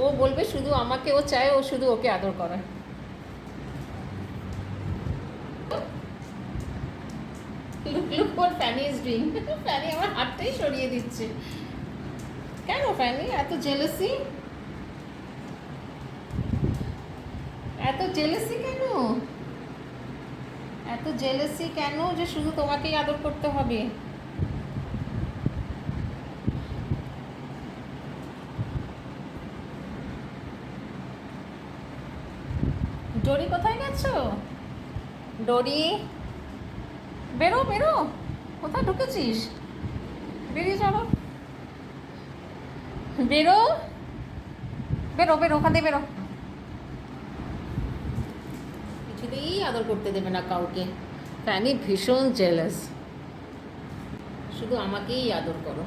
ও বলবে শুধু আমাকে, ও চায় ও শুধু ওকে আদর করে। Look what Fanny is doing. Fanny আমার হাতটাই সরিয়ে দিচ্ছে। কেন ফ্যানি এত জেলাসি? এত জেলাসি কেন? এত জেলাসি কেন যে শুধু তোমাকেই আদর করতে হবে? ডোরি কোথায় গেছো? ডোরি, বেরো বেরো, কোথায় ঢুকেছিস? বেরিয়ে চলো, বেরো বেরো বেরো, ওখান থেকে বেরো। কিছুতেই আদর করতে দেবে না কাউকে। ফ্যানি ভীষণ জেলাস, শুধু আমাকেই আদর করো।